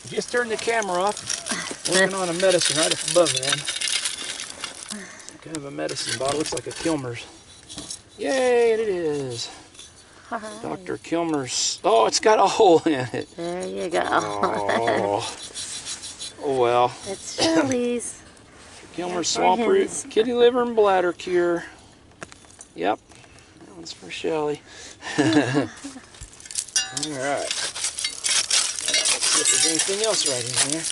Just turned the camera off. Working on a medicine right up above them. Some kind of a medicine bottle. Looks like a Kilmer's. Yay, it is. Right. Dr. Kilmer's. Oh, it's got a hole in it. There you go. Oh well. It's Shelley's. Kilmer's swamp root, kitty liver and bladder cure. Yep, that one's for Shelley. Alright. Let's see if there's anything else right in here.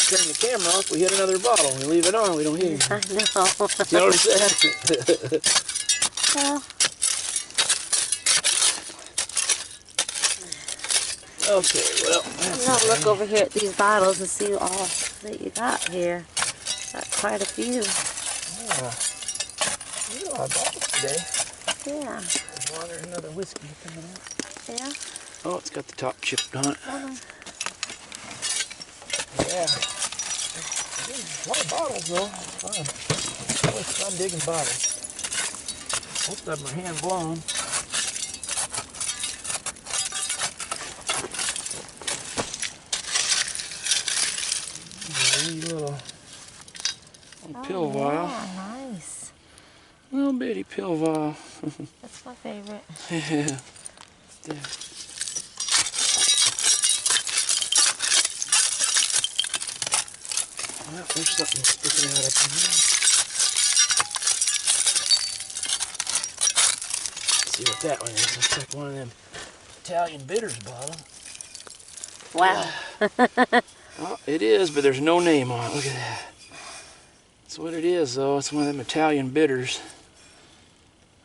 Turn the camera off, we hit another bottle. We leave it on, we don't hit it. I know. You notice that? Well, Okay, well, I'm gonna look over here at these bottles and see all that you got here. Got quite a few. yeah. We got a lot of bottles today. Yeah. There's one, there's another whiskey coming out. Yeah. Oh, it's got the top chipped on it. Yeah. A lot of bottles though. It's fun. It's always fun digging bottles. Most of them are hand blown. Little pill vial. Yeah, nice. Little bitty pill vial. That's my favorite. Yeah. Well, there's something sticking out up in here. Let's see what that one is. Looks like one of them Italian bitters bottles. Wow. Oh, it is, but there's no name on it. Look at that. That's what it is, though. It's one of them Italian bitters.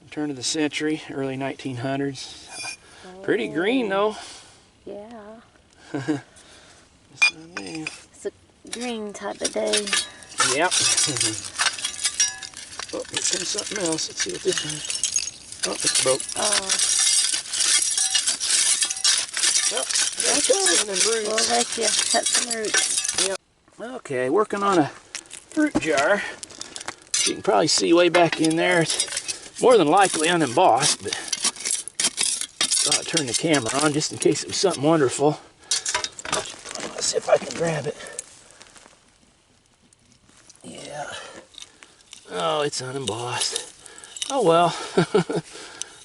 Turn of the century, early 1900s. Pretty green, though. Yeah. That's no name. It's a green type of day. Yep. Oh, here comes something else. Let's see what this one is. Oh, it's broke. Well, that's some roots. We'll let you cut some roots. Yep. Okay, working on a fruit jar. You can probably see way back in there. It's more than likely unembossed, but thought I'd turn the camera on just in case it was something wonderful. Let's see if I can grab it. Yeah. Oh, it's unembossed. Oh well.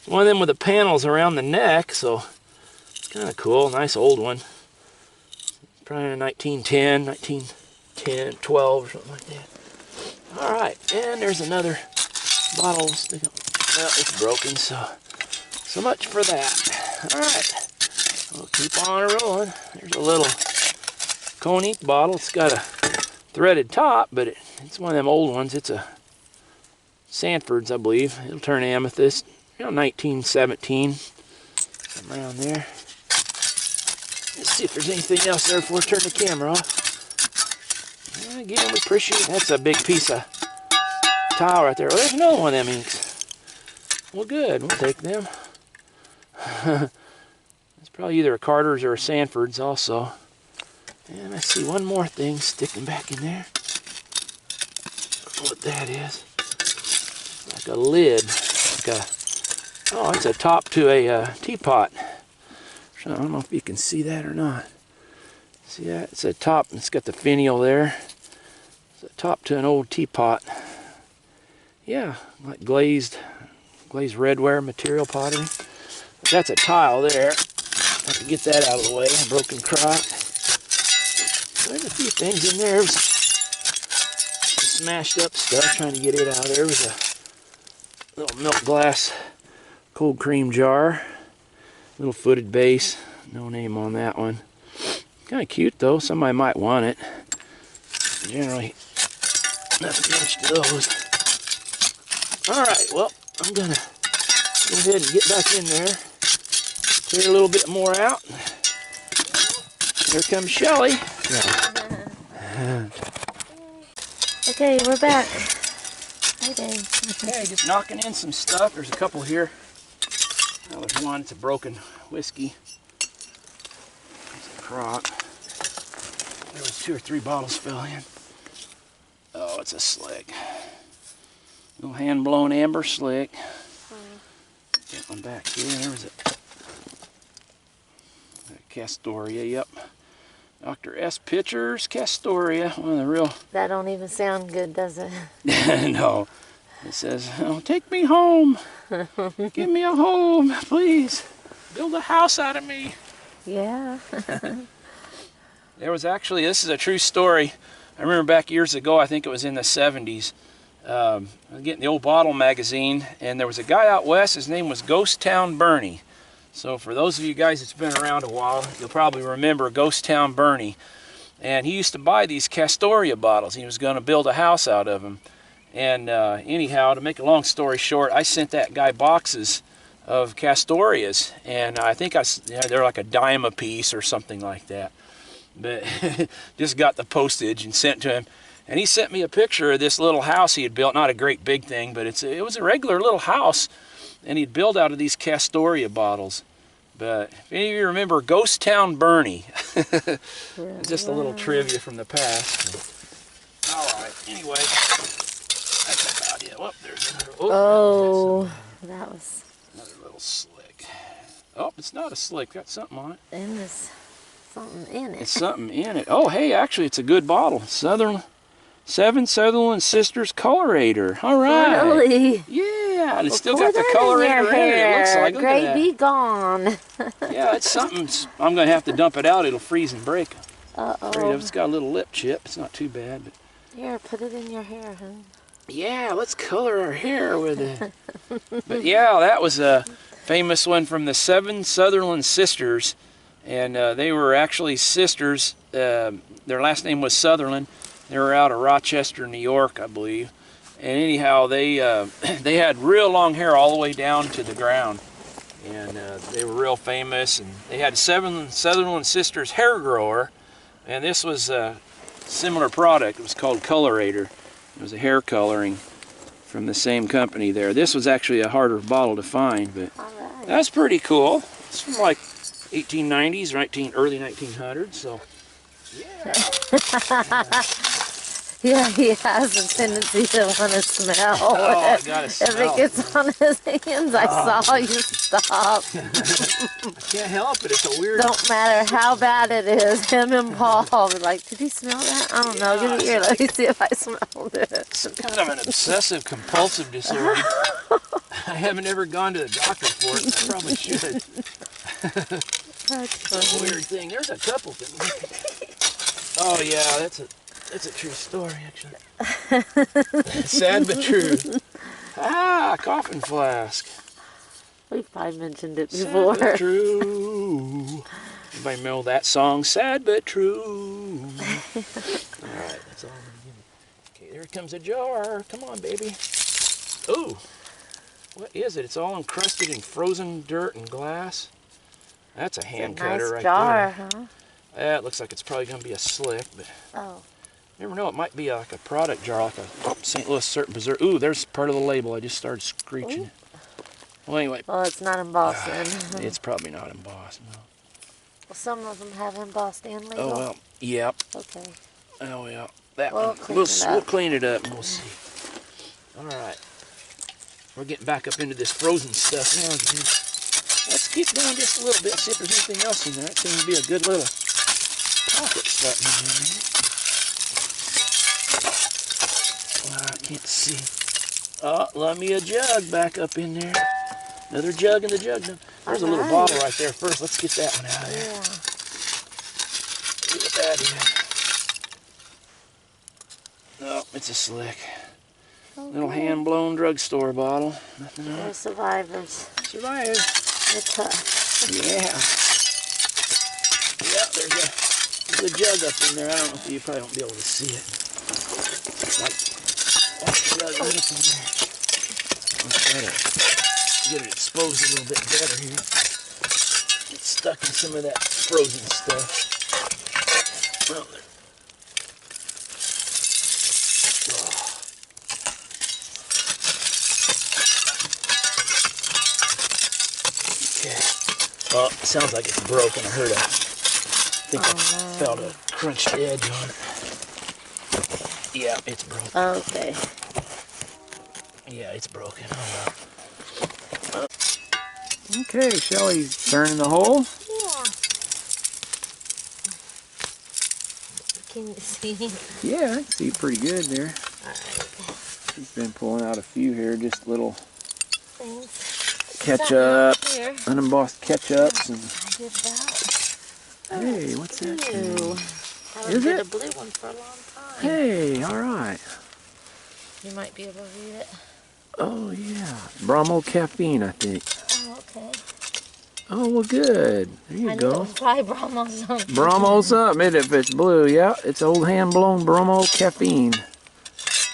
One of them with the panels around the neck, so it's kind of cool. Nice old one. Probably in 1910, 12 or something like that. All right, and there's another bottle. Well, it's broken, so much for that. All right, we'll keep on rolling. There's a little conique bottle. It's got a threaded top, but it's one of them old ones. It's a Sanford's, I believe. It'll turn amethyst. 1917, something around there. Let's see if there's anything else there before I turn the camera off. And again, we appreciate it. That's a big piece of tile right there. Oh, there's another one of them inks. Well, good. We'll take them. It's probably either a Carter's or a Sanford's also. And I see one more thing sticking back in there. I don't know what that is. Like a lid. Like a, oh, it's a top to a teapot. I don't know if you can see that or not. See that? It's a top, it's got the finial there. It's a top to an old teapot. Yeah, like glazed redware material pottery. But that's a tile there. Have to get that out of the way. A broken crock. There's a few things in there. There's smashed up stuff, trying to get it out. There was a little milk glass cold cream jar. Little footed base, no name on that one. Kind of cute though, somebody might want it. Generally, nothing much to those. Alright, well, I'm gonna go ahead and get back in there. Clear a little bit more out. Here comes Shelley. Okay, we're back. Hi, Dave. Okay, just knocking in some stuff. There's a couple here. Well, there's one, it's a broken whiskey. It's a crock. There was 2 or 3 bottles fell in. Oh, it's a slick. Little hand-blown amber slick. Got something back here. There was a Castoria, yep. Dr. S. Pitchers, Castoria, one of the real... That don't even sound good, does it? No. It says, oh, take me home. Give me a home, please. Build a house out of me. Yeah. There was actually, this is a true story. I remember back years ago, I think it was in the 70s. I was getting the old bottle magazine, and there was a guy out west, his name was Ghost Town Bernie. So for those of you guys that's been around a while, you'll probably remember Ghost Town Bernie. And he used to buy these Castoria bottles. He was going to build a house out of them. And anyhow, to make a long story short, I sent that guy boxes of Castorias, and I think they're like a dime a piece or something like that. But just got the postage and sent to him. And he sent me a picture of this little house he had built. Not a great big thing, but it was a regular little house. And he'd built out of these Castoria bottles. But if any of you remember Ghost Town Bernie, just a little trivia from the past. All right, anyway, that's about it. Oh, there's another. Oh, that was another little slick. Oh, it's not a slick. Got something on it. And there's something in it. It's something in it. Oh, hey, actually, it's a good bottle. Seven Sutherland Sisters Colorator. All right. Really? Yeah, and it's Well, still got the colorator in it. It looks like. Look Great at that. be gone. Yeah, it's something. I'm going to have to dump it out. It'll freeze and break. Uh-oh. It's got a little lip chip. It's not too bad. But Here, put it in your hair, huh? yeah, let's color our hair with it. But yeah, that was a famous one from the Seven Sutherland Sisters. And they were actually sisters. Their last name was Sutherland. They were out of Rochester, New York, I believe. And anyhow, they had real long hair all the way down to the ground. And they were real famous. And they had Seven Sutherland Sisters hair grower. And this was a similar product. It was called Colorator. It was a hair coloring from the same company there. This was actually a harder bottle to find, but that's pretty cool. It's from like 1890s, early 1900s, so yeah. Yeah, he has a tendency to want to smell. Oh, I gotta smell. If it gets on his hands, I saw you stop. I can't help it. It's a weird... Don't matter how bad it is, him and Paul will be like, did he smell that? I don't know. Give it here. Let me see if I smelled it. It's kind of an obsessive compulsive disorder. I haven't ever gone to the doctor for it. I probably should. That's It's a weird thing. There's a couple things. Oh yeah, that's a true story, actually. Sad but true. Ah, coffin flask. We've probably mentioned it before. Sad but true. Anybody know that song? Sad but true. Alright, that's all I'm going to give you. Okay, there comes a jar. Come on, baby. Ooh. What is it? It's all encrusted in frozen dirt and glass. That's a hand cutter nice right jar, there. huh? Yeah, it looks like it's probably going to be a slick, but Oh. you never know. It might be like a product jar, like a St. Louis Certain Preserve. Ooh, there's part of the label. I just started screeching it. Well, anyway. Well, it's not embossed then. It's probably not embossed, no. Well, some of them have embossed and label. Oh, well, yep. Okay. Oh, yeah. That We'll one. clean We'll it up. clean it up and we'll see. All right. We're getting back up into this frozen stuff now. Let's keep going just a little bit, see if there's anything else in there. That seems to be a good little pocket starting in there. I can't see. Oh, love me a jug back up in there. Another jug in the jug dump. There's a little bottle right there first. Let's get that one out of there. Yeah. See what that is. No, it's a slick. Okay. Little hand-blown drugstore bottle. Nothing They're else. survivors. Survived. They're tough. Yeah. Yeah, there's a jug up in there. I don't know if you probably won't be able to see it. Like jug right up in there. Let's try to get it exposed a little bit better here. It's stuck in some of that frozen stuff. Well, there. Oh, it sounds like it's broken. I heard I think I felt a crunched edge on it. Yeah, it's broken. Okay. Yeah, it's broken. Oh, well. Okay, Shelley's turning the hole. Yeah. Can you see? Yeah, I can see pretty good there. Alright. She's been pulling out a few here, just little Things. ketchup, Here. unembossed ketchups. I did that. Hey, what's that? I Is did it? a blue one for a long time. Hey, all right. You might be able to read it. Oh, yeah. Bromo caffeine, I think. Oh, okay. Oh, well, good. There you I knew it go. was probably Bromo something. Bromo something, if it's blue. Yeah, it's old hand-blown Bromo caffeine.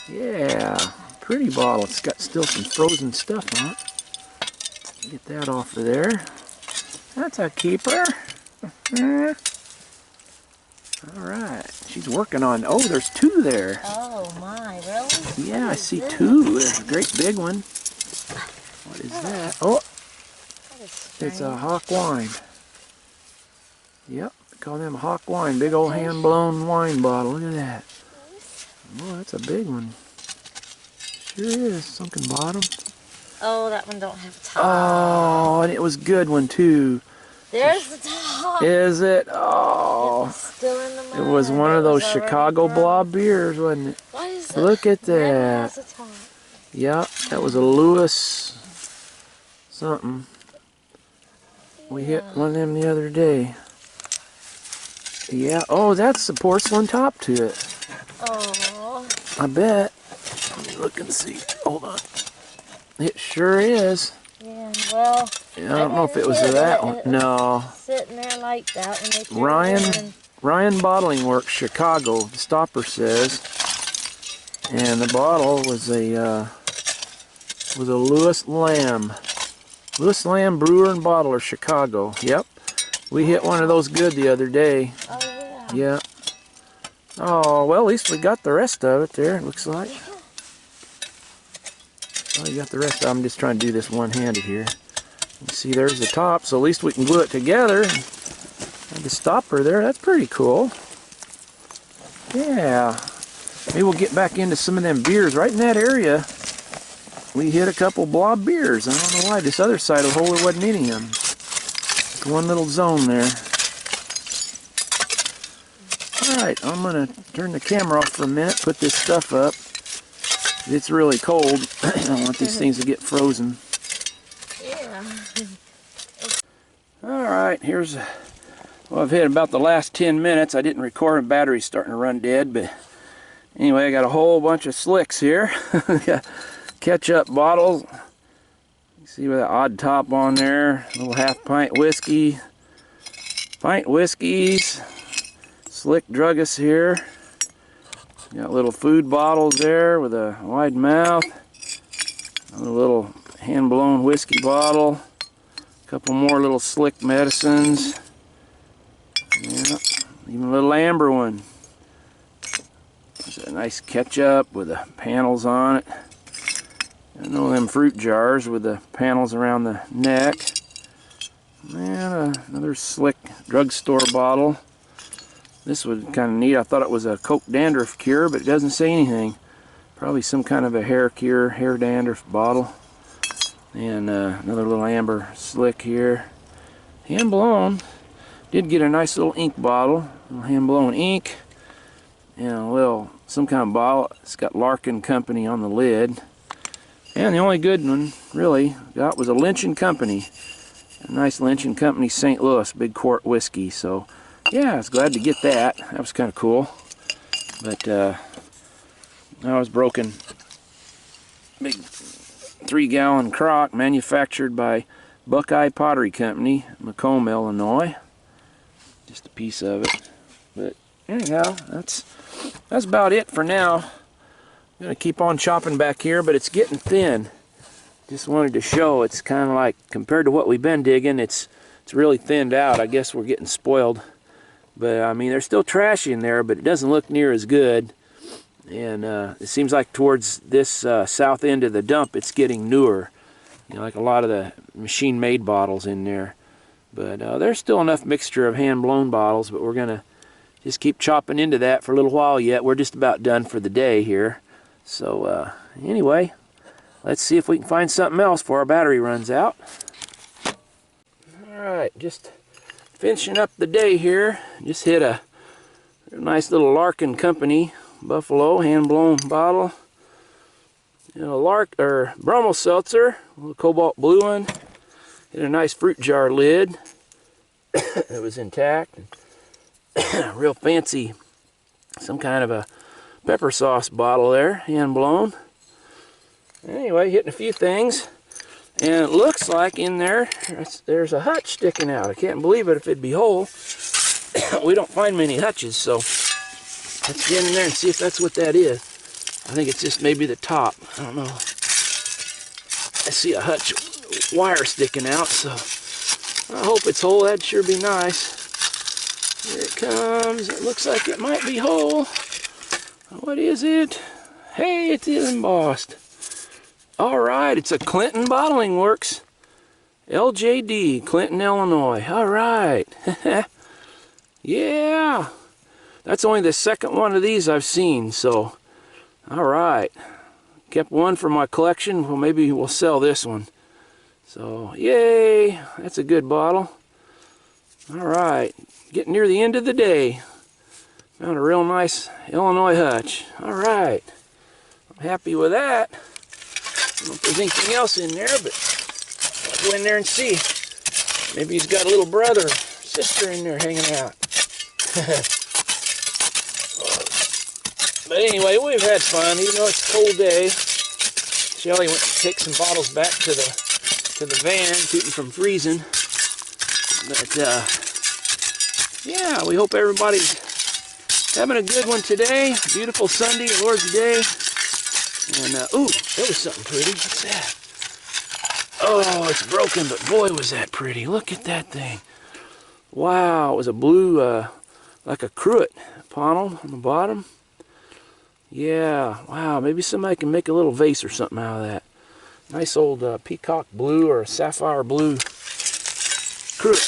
Yeah, pretty bottle. It's got still some frozen stuff on it. Get that off of there. That's a keeper. All right. She's working on... Oh, there's two there. Oh, my. Really? Yeah, I see two. There's a great big one. What is that? Oh, it's a hawk wine. Yep, call them hawk wine. Big old hand-blown wine bottle. Look at that. Oh, that's a big one. Sure is. Sunken bottom. Oh, that one don't have a top. Oh, and it was a good one, too. There's the top. Is it? Oh. It's still in the mud. It was one of those Chicago blob beers, wasn't it? What is it? Look at Never that. has a top. Yep, that was a Lewis something. We hit one of them the other day. Yeah, oh, that's the porcelain top to it. Oh. I bet. Let me look and see. Hold on. It sure is. Yeah, well. Yeah, I don't know if it was that one. No. Sitting there like that when they threw it in. Ryan Bottling Works, Chicago, the stopper says. And the bottle was a Lewis Lamb. Lewis Lamb Brewer and Bottler, Chicago. Yep. We hit one of those good the other day. Oh, yeah. Yeah. Oh, well, at least we got the rest of it there, it looks like. Oh, you got the rest of it. I'm just trying to do this one-handed here. You see, there's the top, so at least we can glue it together. And the stopper there, that's pretty cool. Yeah. Maybe we'll get back into some of them beers. Right in that area, we hit a couple blob beers. I don't know why. This other side of the hole, there wasn't any of them. Just one little zone there. Alright, I'm going to turn the camera off for a minute, put this stuff up. It's really cold. I don't want these things to get frozen. Yeah. Alright, here's... Well, I've hit about the last 10 minutes. I didn't record, the battery's starting to run dead, but anyway, I got a whole bunch of slicks here. Got ketchup bottles. You see with that odd top on there. A little half-pint whiskey. Pint whiskeys. Slick druggist here. Got little food bottles there with a wide mouth. A little hand-blown whiskey bottle. A couple more little slick medicines. Yeah, even a little amber one. There's a nice ketchup with the panels on it. And one of them fruit jars with the panels around the neck. And another slick drugstore bottle. This was kind of neat. I thought it was a Coke dandruff cure, but it doesn't say anything. Probably some kind of a hair cure, hair dandruff bottle. And another little amber slick here. Hand blown. Did get a nice little ink bottle, little hand-blown ink, and a little, some kind of bottle. It's got Larkin Company on the lid. And the only good one, really, got was a Lynch & Company. A nice Lynch & Company St. Louis big quart whiskey. So, yeah, I was glad to get that. That was kind of cool. But, I was broken. Big 3-gallon crock manufactured by Buckeye Pottery Company, Macomb, Illinois. Just a piece of it. But anyhow, that's about it for now. I'm gonna keep on chopping back here, but it's getting thin. Just wanted to show it's kind of like, compared to what we've been digging, it's really thinned out. I guess we're getting spoiled. But I mean, there's still trash in there, but it doesn't look near as good. And it seems like towards this south end of the dump, it's getting newer. You know, like a lot of the machine-made bottles in there. But there's still enough mixture of hand-blown bottles, but we're going to just keep chopping into that for a little while yet. We're just about done for the day here. So anyway, let's see if we can find something else before our battery runs out. right, just finishing up the day here. Just hit a nice little Larkin Company Buffalo hand-blown bottle. And a Bromo seltzer, a little cobalt blue one. Hit a nice fruit jar lid. It was intact. Real fancy, some kind of a pepper sauce bottle there, hand-blown. Anyway, hitting a few things. And it looks like in there, there's a hutch sticking out. I can't believe it if it'd be whole. We don't find many hutches, so let's get in there and see if that's what that is. I think it's just maybe the top. I don't know. I see a hutch wire sticking out, so I hope it's whole. That'd sure be nice. Here it comes. It looks like it might be whole. What is it? Hey, it is embossed. Alright, it's a Clinton Bottling Works. LJD, Clinton, Illinois. Alright. Yeah. That's only the second one of these I've seen, so alright. Kept one for my collection. Well, maybe we'll sell this one. So, yay. That's a good bottle. Alright. Getting near the end of the day. Found a real nice Illinois hutch. Alright. I'm happy with that. I don't know if there's anything else in there, but I'll go in there and see. Maybe he's got a little brother or sister in there hanging out. But anyway, we've had fun, even though it's a cold day. Shelley went to take some bottles back to the van, keep them from freezing. But yeah, we hope everybody's having a good one today. Beautiful Sunday, Lord's Day. And, ooh, there was something pretty. What's that? Oh, it's broken, but boy, was that pretty. Look at that thing. Wow, it was a blue, like a cruet panel on the bottom. Yeah, wow, maybe somebody can make a little vase or something out of that. Nice old peacock blue or sapphire blue cruet.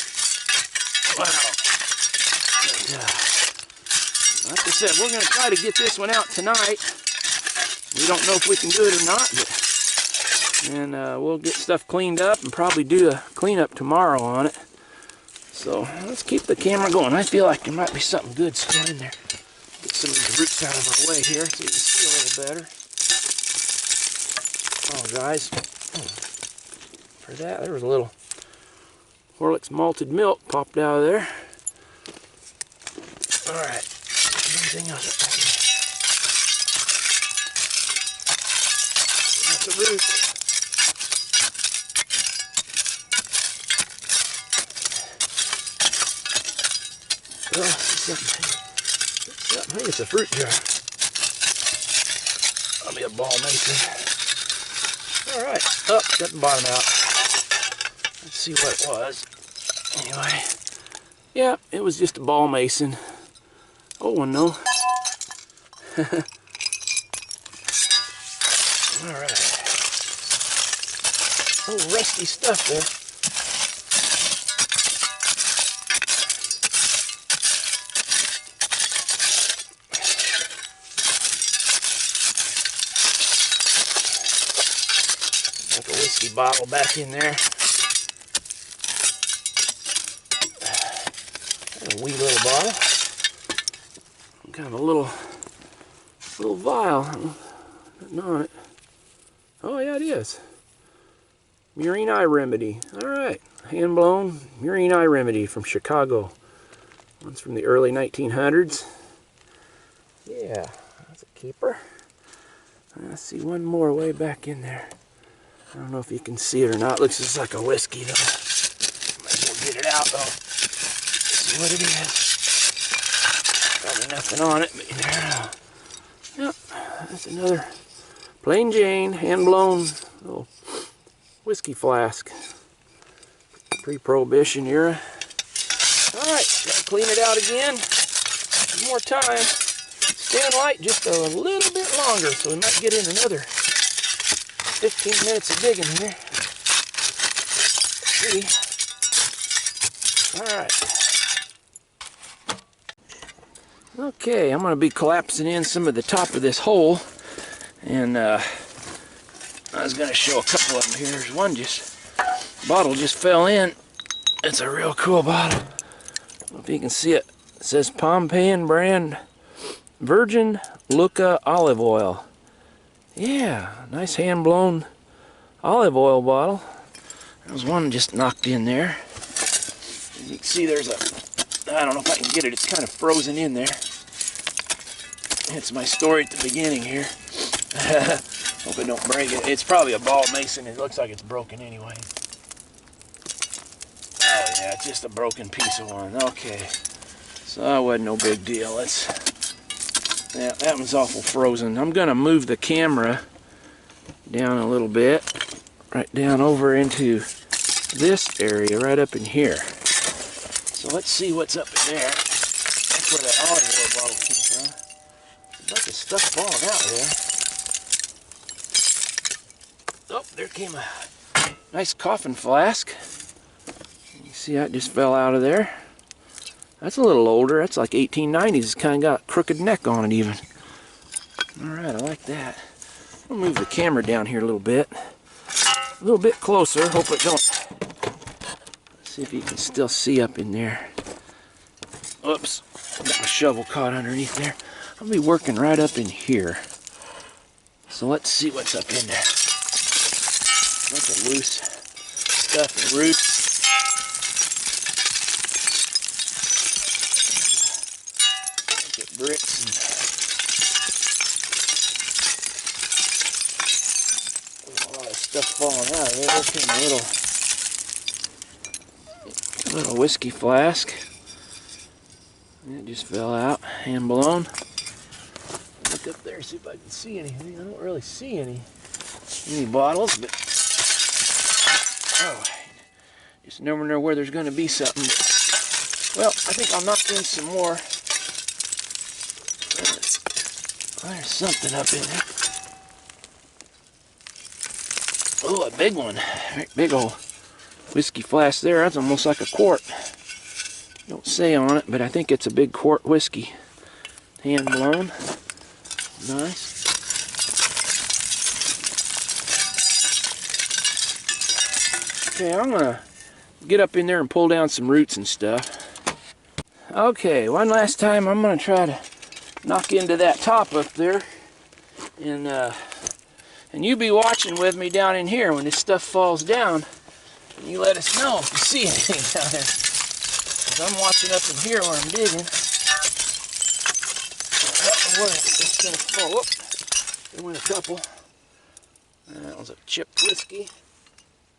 Wow. Like I said, we're going to try to get this one out tonight. We don't know if we can do it or not, and we'll get stuff cleaned up and probably do a cleanup tomorrow on it. So let's keep the camera going. I feel like there might be something good still in there. Get some of these roots out of our way here so you can see a little better. Oh, guys, for that, there was a little Horlicks malted milk popped out of there. All right, anything else up back here? That's a root. Oh, I think it's a fruit jar. That'll be a ball mason. Alright, got the bottom out. Let's see what it was. Anyway, yeah, it was just a ball mason. Old one, though. Alright. Oh, rusty stuff there. Like a whiskey bottle back in there. A wee little bottle. Kind of a little vial. Nothing on it. Oh yeah, it is. Murine eye remedy. Alright. Hand blown murine eye remedy from Chicago. One's from the early 1900s. Yeah, that's a keeper. I see one more way back in there. I don't know if you can see it or not. Looks just like a whiskey though. Might as well get it out though. See what it is. Probably nothing on it, but there. Yep, that's another plain Jane, hand-blown little whiskey flask. Pre-prohibition era. Alright, gotta clean it out again. One more time. Stand light just a little bit longer, so we might get in another 15 minutes of digging here. See? Alright. Okay, I'm going to be collapsing in some of the top of this hole, and I was going to show a couple of them here. There's one bottle just fell in, It's a real cool bottle. I don't know if you can see it. It says Pompeian brand virgin Lucca olive oil. Yeah, nice hand-blown olive oil bottle. There was one just knocked in there. As you can see, there's a, I don't know if I can get it, it's kind of frozen in there. It's my story at the beginning here. Hope I don't break it. It's probably a ball mason. It looks like it's broken anyway. Oh yeah, it's just a broken piece of one. Okay. So that wasn't no big deal. Yeah, that one's awful frozen. I'm gonna move the camera down a little bit. Right down over into this area, right up in here. So let's see what's up in there. That's where that olive oil bottle came from. There's a bunch of stuff falling out there. Oh, there came a nice coffin flask. You see that just fell out of there. That's a little older. That's like 1890s. It's kind of got a crooked neck on it even. Alright, I like that. I'll move the camera down here a little bit. A little bit closer. Hope it don't. Let's see if you can still see up in there. Oops. Got my shovel caught underneath there. I'll be working right up in here. So let's see what's up in there. Bunch of loose stuff and roots. Bunch of bricks and a lot of stuff falling out of there. There came a little whiskey flask. It just fell out, hand blown. Look up there, see if I can see anything. I don't really see any bottles, but oh, just never know where there's going to be something. Well, I think I'll knock in some more. There's something up in there. Oh, a big one. Big old whiskey flask there. That's almost like a quart. Don't say on it, but I think it's a big quart whiskey. Hand blown. Nice. Okay, I'm gonna get up in there and pull down some roots and stuff. Okay, one last time I'm gonna try to knock into that top up there, and you be watching with me down in here when this stuff falls down, and you let us know if you see anything down there. Cause I'm watching up in here where I'm digging. I don't know where it's gonna fall. Whoop! There went a couple. That was a chipped whiskey.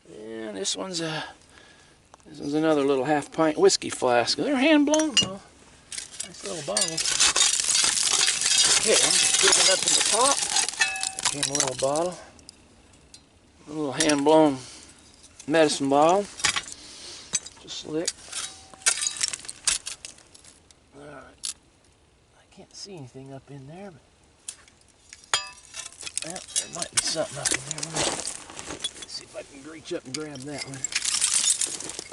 And this one's another little half-pint whiskey flask. They're hand blown though. Nice little bottles. Okay, I'm just digging up in the top. There came a little bottle. A little hand-blown medicine bottle. Just slick. Alright. I can't see anything up in there, but well, there might be something up in there. Let's see if I can reach up and grab that one.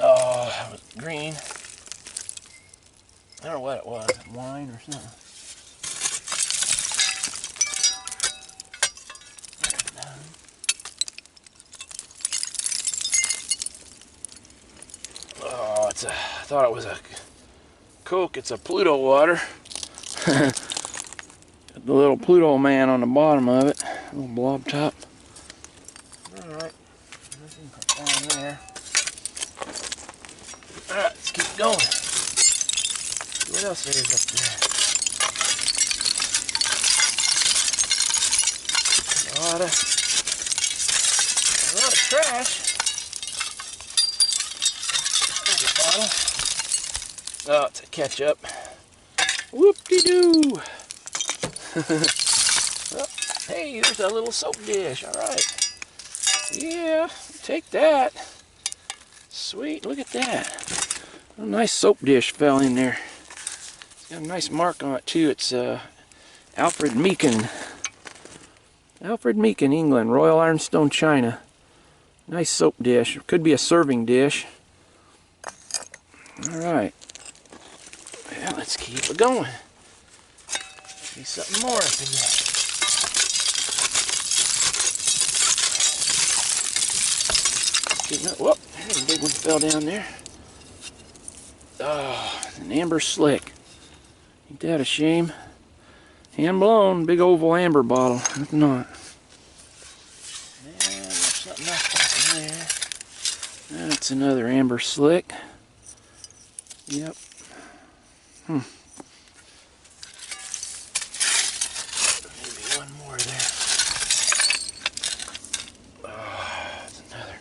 Oh, that was green. I don't know what it was. Wine or something. Oh, I thought it was a Coke. It's a Pluto water. The little Pluto man on the bottom of it. Little blob top. Alright. Nothing down there. Alright, let's keep going. See what else there is up there. A lot of trash. There's a bottle. Oh, it's a ketchup. Whoop-de-doo. Oh, hey, there's a little soap dish. Alright. Yeah, take that. Sweet, look at that. A nice soap dish fell in there. It's got a nice mark on it too. It's Alfred Meekin. Alfred Meekin, England. Royal Ironstone China. Nice soap dish. Could be a serving dish. Alright. Well, let's keep it going. Maybe something more up in there. Whoop, there's a big one fell down there. Oh, an amber slick. Ain't that a shame? Hand blown, big oval amber bottle. Nothing on it. And there's something else in there. That's another amber slick. Yep. Maybe one more there. Oh, that's another.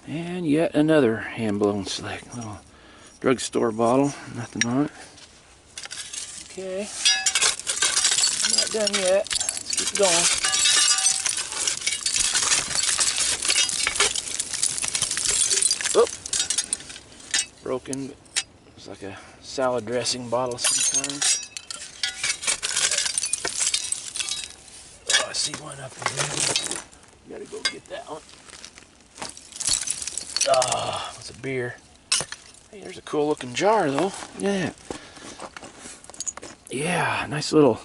And yet another hand blown slick. Little drugstore bottle. Nothing on it. Okay. Not done yet. Let's keep going. Oop. Broken, but it's like a salad dressing bottle of some kind. Oh, I see one up in there. Gotta go get that one. Oh, it's a beer. Hey, there's a cool looking jar though. Yeah. Yeah, nice little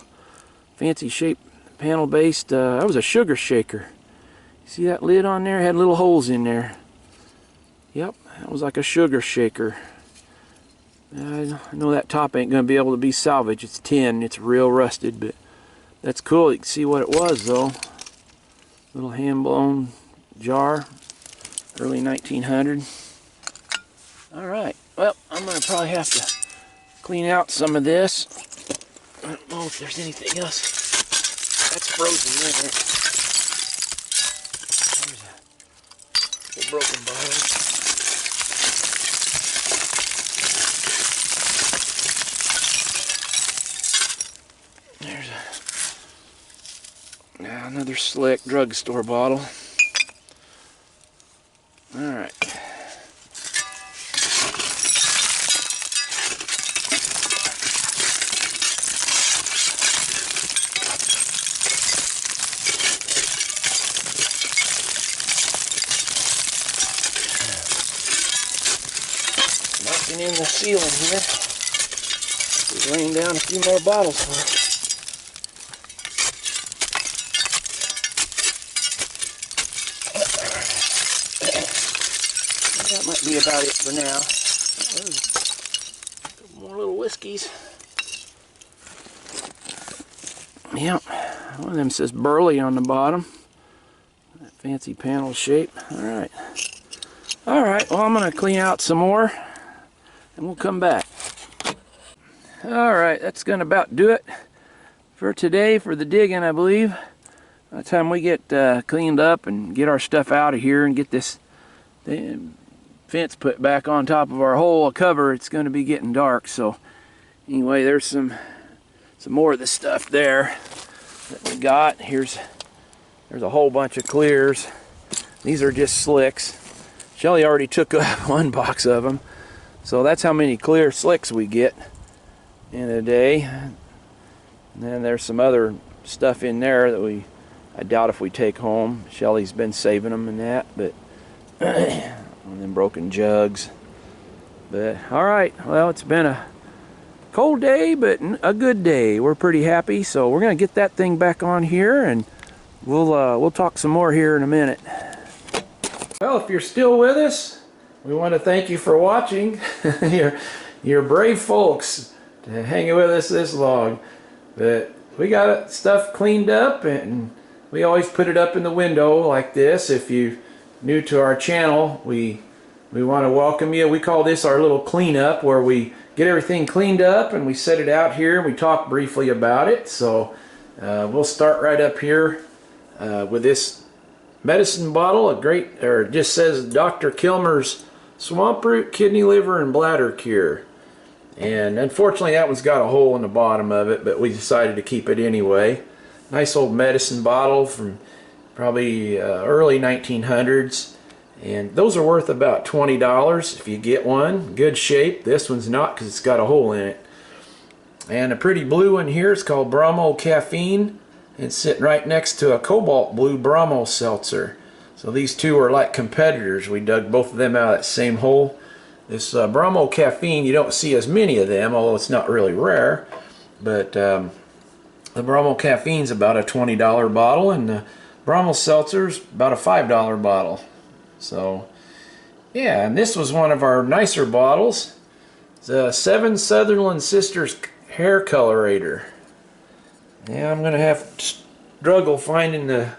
fancy shaped panel based. That was a sugar shaker. See that lid on there? It had little holes in there. Yep, that was like a sugar shaker. I know that top ain't gonna be able to be salvaged. It's tin, it's real rusted, but that's cool. You can see what it was though. Little hand blown jar, early 1900. All right, well, I'm gonna probably have to clean out some of this. I don't know if there's anything else that's frozen there. There's a broken bottle. There's another slick drugstore bottle. All right. Knocking in the ceiling here. We're laying down a few more bottles for it. That might be about it for now. Oh, there's a couple more little whiskeys. Yep, one of them says Burley on the bottom. That fancy panel shape. Alright. Alright, well I'm going to clean out some more and we'll come back. Alright, that's going to about do it for today for the digging, I believe. By the time we get cleaned up and get our stuff out of here and get this fence put back on top of our hole cover, it's going to be getting dark. So anyway, there's some more of the stuff there that we got. There's a whole bunch of clears. These are just slicks. Shelley already took one box of them, so that's how many clear slicks we get in a day. And then there's some other stuff in there that I doubt if we take home. Shelley's been saving them and that, but and then broken jugs. But all right, well, it's been a cold day, but a good day. We're pretty happy, so we're gonna get that thing back on here, and we'll talk some more here in a minute. Well, if you're still with us, we want to thank you for watching. you're brave folks to hang with us this long. But we got stuff cleaned up, and we always put it up in the window like this. If you're new to our channel, we want to welcome you. We call this our little cleanup, where we get everything cleaned up and we set it out here and we talk briefly about it. So we'll start right up here with this medicine bottle. It just says Dr. Kilmer's Swamp Root, Kidney, Liver, and Bladder Cure. And unfortunately that one's got a hole in the bottom of it, but we decided to keep it anyway. Nice old medicine bottle from probably early 1900s. And those are worth about $20 if you get one. Good shape. This one's not because it's got a hole in it. And a pretty blue one here is called Bromo Caffeine. It's sitting right next to a cobalt blue Bromo seltzer. So these two are like competitors. We dug both of them out of that same hole. This Bromo Caffeine, you don't see as many of them, although it's not really rare. But the Bromo Caffeine's about a $20 bottle, and the Bromo Seltzer's about a $5 bottle. So, yeah, and this was one of our nicer bottles. It's a 7 Sutherland Sisters hair colorator. Yeah, I'm gonna have to struggle finding the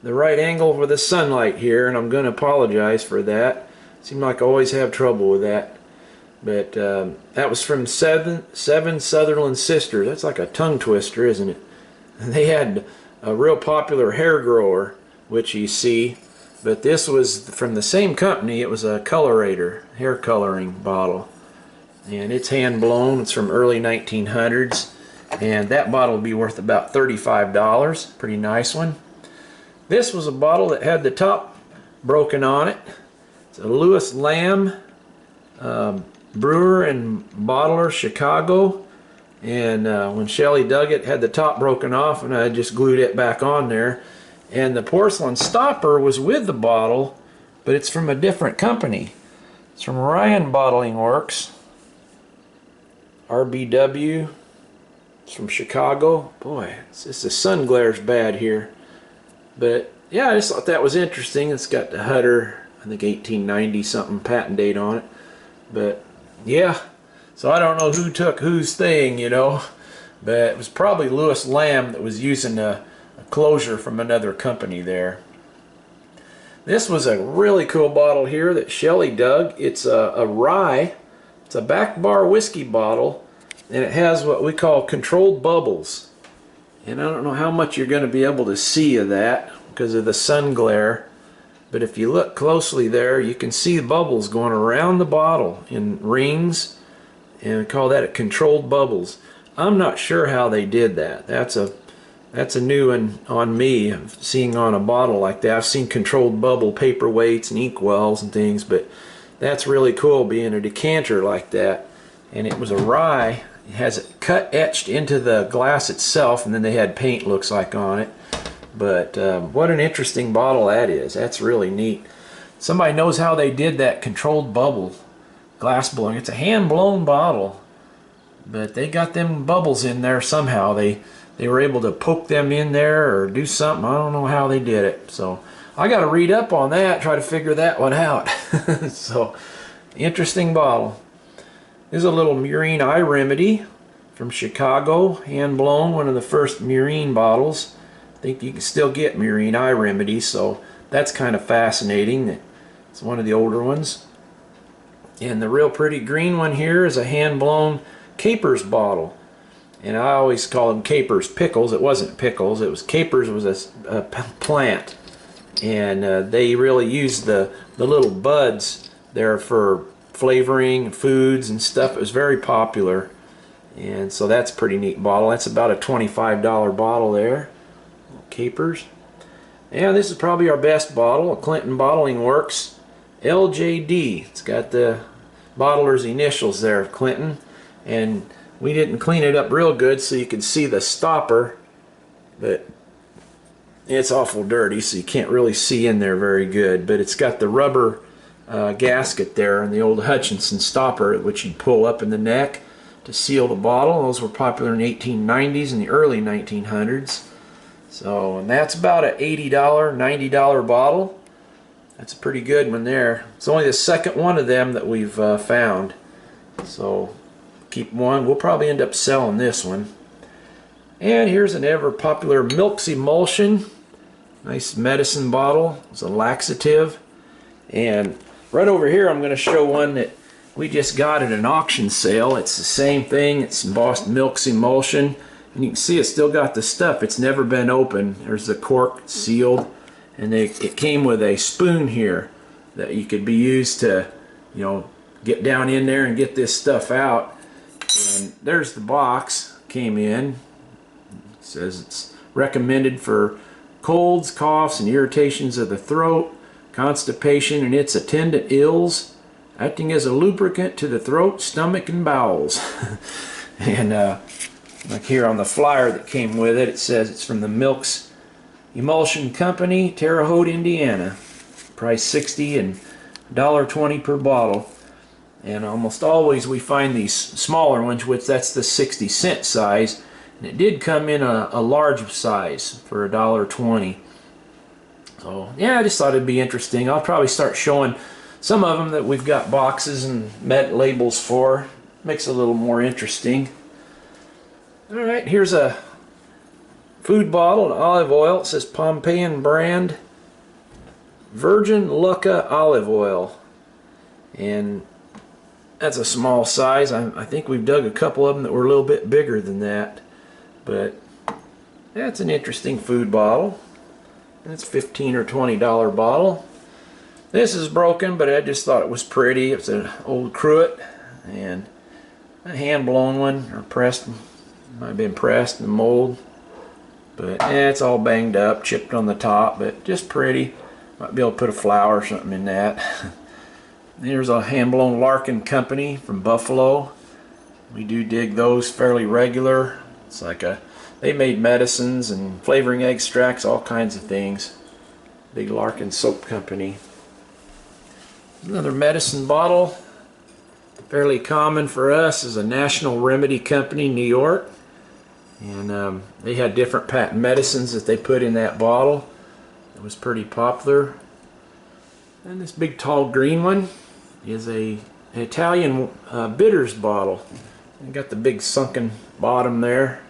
right angle for the sunlight here, and I'm gonna apologize for that. Seems like I always have trouble with that. But that was from 7 Sutherland Sisters. That's like a tongue twister, isn't it? And they had a real popular hair grower, which you see, but this was from the same company. It was a colorator, hair coloring bottle, and it's hand blown. It's from early 1900s, and that bottle will be worth about $35. Pretty nice one. This was a bottle that had the top broken on it. It's a Lewis Lamb brewer and bottler, Chicago. And when Shelley dug it, had the top broken off, and I just glued it back on there. And the porcelain stopper was with the bottle, but it's from a different company. It's from Ryan Bottling Works, RBW. It's from Chicago. Boy, it's just the sun glare's bad here. But yeah, I just thought that was interesting. It's got the Hutter, I think 1890 something patent date on it. But yeah. So I don't know who took whose thing, you know, but it was probably Lewis Lamb that was using a closure from another company there. This was a really cool bottle here that Shelley dug. It's a rye. It's a back bar whiskey bottle, and it has what we call controlled bubbles. And I don't know how much you're going to be able to see of that because of the sun glare, but if you look closely there, you can see the bubbles going around the bottle in rings. And we call that a controlled bubbles. I'm not sure how they did that. That's a new one on me, seeing on a bottle like that. I've seen controlled bubble paperweights and inkwells and things, but that's really cool being a decanter like that. And it was a rye. It has it cut etched into the glass itself, and then they had paint, looks like, on it. But what an interesting bottle that is. That's really neat. Somebody knows how they did that controlled bubble glass blowing. It's a hand blown bottle, but they got them bubbles in there somehow. They were able to poke them in there or do something. I don't know how they did it. So I got to read up on that, try to figure that one out. So interesting bottle. This is a little Murine Eye Remedy from Chicago, hand blown, one of the first Murine bottles. I think you can still get Murine Eye Remedy, so that's kind of fascinating. It's one of the older ones. And the real pretty green one here is a hand-blown capers bottle. And I always call them capers pickles. It wasn't pickles. It was capers was a plant. And they really used the little buds there for flavoring foods and stuff. It was very popular. And so that's a pretty neat bottle. That's about a $25 bottle there. Capers. And this is probably our best bottle, a Clinton Bottling Works LJD. It's got the bottler's initials there of Clinton, and we didn't clean it up real good so you could see the stopper, but it's awful dirty so you can't really see in there very good. But it's got the rubber gasket there and the old Hutchinson stopper, which you'd pull up in the neck to seal the bottle. Those were popular in the 1890s and the early 1900s. So, and that's about an $80, $90 bottle. That's a pretty good one there. It's only the second one of them that we've found. So keep one. We'll probably end up selling this one. And here's an ever popular Milk's Emulsion. Nice medicine bottle. It's a laxative. And right over here I'm going to show one that we just got at an auction sale. It's the same thing. It's embossed Milk's Emulsion. And you can see it's still got the stuff. It's never been opened. There's the cork sealed. And it came with a spoon here that you could be used to, you know, get down in there and get this stuff out. And there's the box. Came in. It says it's recommended for colds, coughs, and irritations of the throat, constipation, and its attendant ills, acting as a lubricant to the throat, stomach, and bowels. And like here on the flyer that came with it, it says it's from the Milk's Emulsion Company, Terre Haute, Indiana. Price $60 and $1.20 per bottle. And almost always we find these smaller ones, which that's the 60-cent size. And it did come in a large size for $1.20. So yeah, I just thought it'd be interesting. I'll probably start showing some of them that we've got boxes and labels for. Makes it a little more interesting. Alright, here's a food bottle of olive oil. It says Pompeian brand virgin Lucca olive oil. And that's a small size. I think we've dug a couple of them that were a little bit bigger than that. But that's an interesting food bottle. It's $15 or $20 bottle. This is broken, but I just thought it was pretty. It's an old cruet and a hand blown one, or pressed. Might have been pressed in the mold. But it's all banged up, chipped on the top, but just pretty. Might be able to put a flower or something in that. Here's a hand blown Larkin Company from Buffalo. We do dig those fairly regular. It's like they made medicines and flavoring extracts, all kinds of things. Big Larkin Soap Company. Another medicine bottle, fairly common for us, is a National Remedy Company, New York. And they had different patent medicines that they put in that bottle. It was pretty popular. And this big tall green one is an Italian bitters bottle. And got the big sunken bottom there.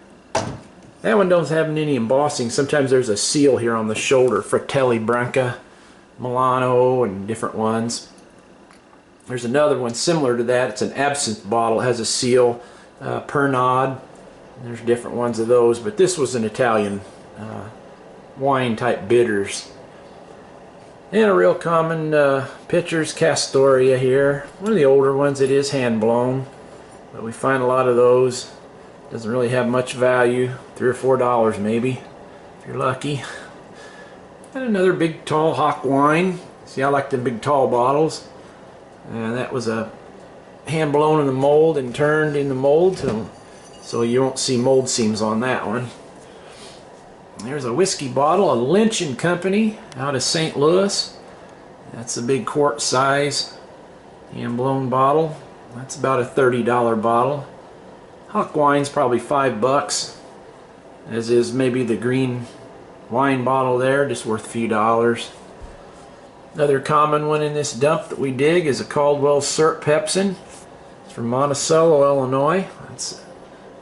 That one doesn't have any embossing. Sometimes there's a seal here on the shoulder, Fratelli Branca, Milano, and different ones. There's another one similar to that. It's an absinthe bottle. It has a seal, Pernod. There's different ones of those, but this was an Italian wine type bitters. And a real common pitcher's Castoria here. One of the older ones. It is hand blown, but we find a lot of those. Doesn't really have much value, $3 or $4 maybe, if you're lucky. And another big tall hock wine. See, I like the big tall bottles. And that was a hand blown in the mold and turned in the mold, so you won't see mold seams on that one. There's a whiskey bottle, a Lynch and Company out of St. Louis. That's a big quart size hand blown bottle. That's about a $30 bottle. Hock wine's probably $5, as is maybe the green wine bottle there, just worth a few dollars. Another common one in this dump that we dig is a Caldwell Syrup Pepsin. It's from Monticello, Illinois. It's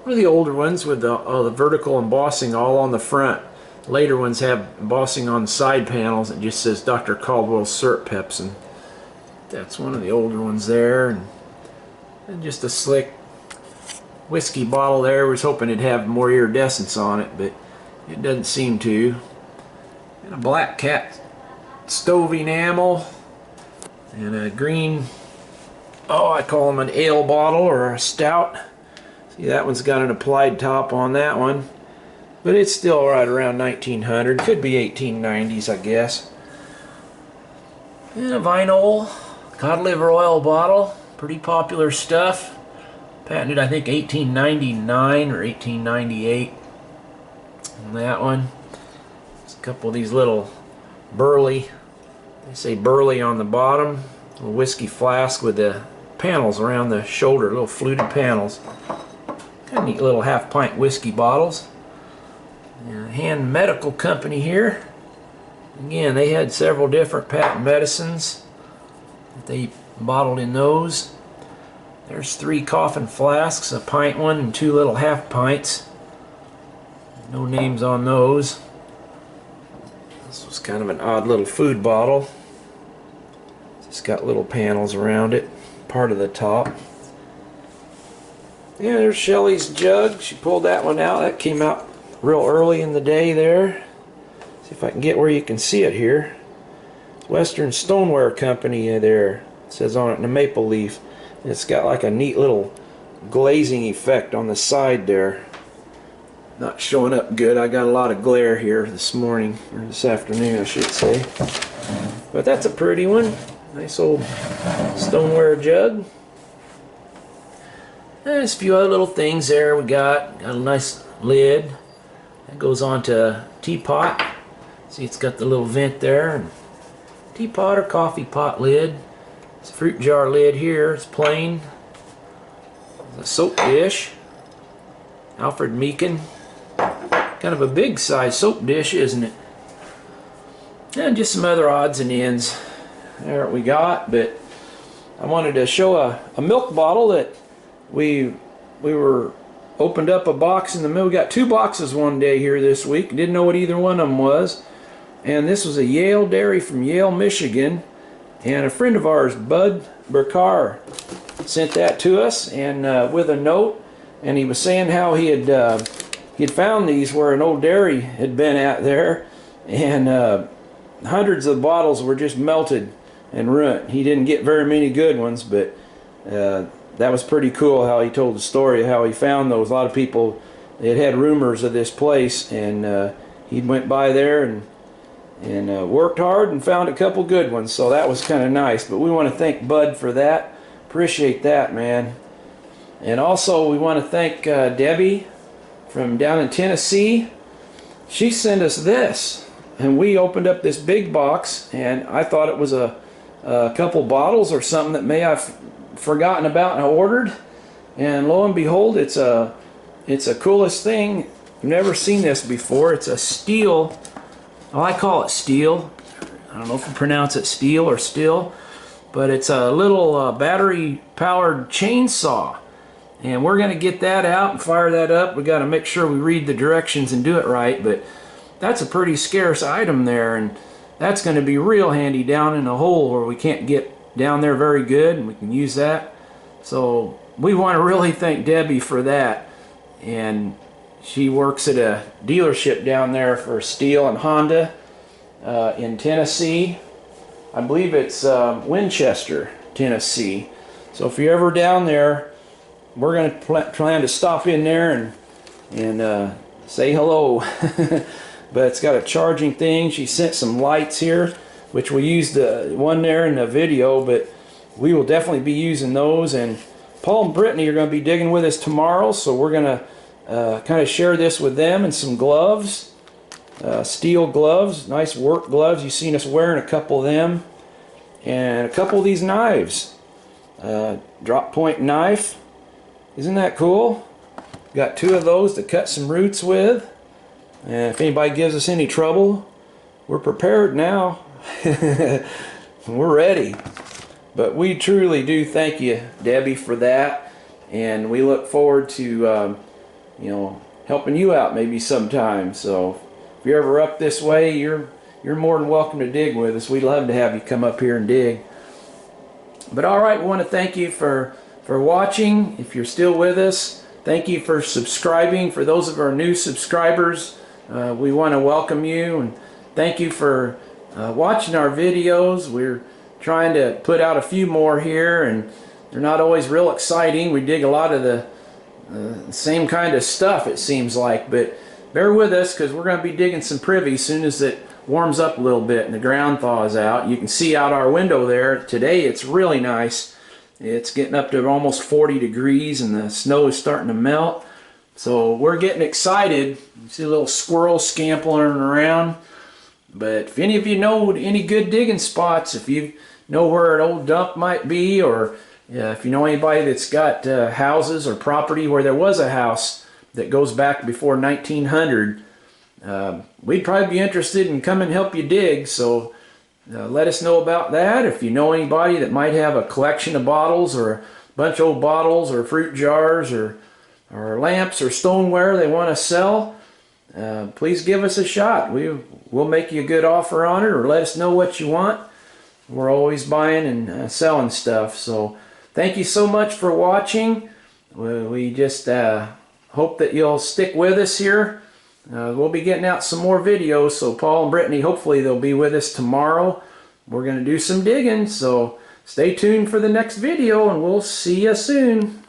one of the older ones with the vertical embossing all on the front. Later ones have embossing on the side panels. It just says Dr. Caldwell Syrup Pepsin. That's one of the older ones there. And just a slick whiskey bottle there. I was hoping it'd have more iridescence on it, but it doesn't seem to. And a Black Cat stove enamel, and a green, I call them an ale bottle or a stout. See, that one's got an applied top on that one, but it's still right around 1900. Could be 1890s, I guess. And a Vinol cod liver oil bottle, pretty popular stuff. Patented, I think, 1899 or 1898. And that one. There's a couple of these little burley. They say burley on the bottom. A whiskey flask with the panels around the shoulder, little fluted panels. Kind of neat little half-pint whiskey bottles. And Hand Medical Company here. Again, they had several different patent medicines that they bottled in those. There's 3 coffin flasks, a pint one and 2 little half pints. No names on those. This was kind of an odd little food bottle. It's got little panels around it, part of the top. Yeah, there's Shelley's jug. She pulled that one out. That came out real early in the day there. See if I can get where you can see it here. Western Stoneware Company there. It says on it in a maple leaf. It's got like a neat little glazing effect on the side there. Not showing up good. I got a lot of glare here this morning, or this afternoon I should say. But that's a pretty one. Nice old stoneware jug. There's a few other little things there we got. Got a nice lid. That goes on to a teapot. See, it's got the little vent there. Teapot or coffee pot lid. It's a fruit jar lid here. It's plain. There's a soap dish. Alfred Meekin. Kind of a big size soap dish, isn't it? And just some other odds and ends. There we got. But I wanted to show a milk bottle that we were opened up a box in the middle. We got 2 boxes one day here this week. Didn't know what either one of them was. And this was a Yale dairy from Yale, Michigan. And a friend of ours, Bud Burkar, sent that to us, and with a note. And he was saying how he had found these where an old dairy had been at there, and hundreds of bottles were just melted and ruined. He didn't get very many good ones, but that was pretty cool how he told the story of how he found those. A lot of people had rumors of this place, and he went by there and worked hard and found a couple good ones. So that was kind of nice. But we want to thank Bud for that. Appreciate that, man. And also we want to thank Debbie from down in Tennessee. She sent us this, and we opened up this big box, and I thought it was a couple bottles or something that may I've forgotten about and I ordered, and lo and behold, it's a coolest thing. I've never seen this before. It's a steel, well, I call it steel, I don't know if you pronounce it steel or still, but it's a little battery powered chainsaw, and we're going to get that out and fire that up. We got to make sure we read the directions and do it right, but that's a pretty scarce item there, and that's going to be real handy down in a hole where we can't get down there very good, and we can use that. So we want to really thank Debbie for that. And she works at a dealership down there for Steel and Honda in Tennessee. I believe it's Winchester, Tennessee. So if you're ever down there, we're going to plan to stop in there and say hello. But it's got a charging thing. She sent some lights here, which we used the one there in the video, but we will definitely be using those. And Paul and Brittany are going to be digging with us tomorrow, so we're going to kind of share this with them. And some gloves, steel gloves, nice work gloves. You've seen us wearing a couple of them, and a couple of these knives, drop point knife. Isn't that cool? Got 2 of those to cut some roots with, and if anybody gives us any trouble, we're prepared now. We're ready. But we truly do thank you, Debbie, for that, and we look forward to you know, helping you out maybe sometime. So if you're ever up this way, you're more than welcome to dig with us. We'd love to have you come up here and dig. But all right, we want to thank you for watching. If you're still with us, thank you for subscribing. For those of our new subscribers, we want to welcome you, and thank you for watching our videos. We're trying to put out a few more here, and they're not always real exciting. We dig a lot of the same kind of stuff, it seems like, but bear with us, because we're going to be digging some privy as soon as it warms up a little bit and the ground thaws out. You can see out our window there today, it's really nice. It's getting up to almost 40 degrees, and the snow is starting to melt, so we're getting excited. You see a little squirrel scampering around. But if any of you know any good digging spots, if you know where an old dump might be, or if you know anybody that's got houses or property where there was a house that goes back before 1900, we'd probably be interested in coming and help you dig. So let us know about that. If you know anybody that might have a collection of bottles, or a bunch of old bottles, or fruit jars, or lamps or stoneware they want to sell, please give us a shot. We'll make you a good offer on it, or let us know what you want. We're always buying and selling stuff. So thank you so much for watching. We just hope that you'll stick with us here. We'll be getting out some more videos, so Paul and Brittany, hopefully they'll be with us tomorrow. We're going to do some digging, so stay tuned for the next video, and we'll see you soon.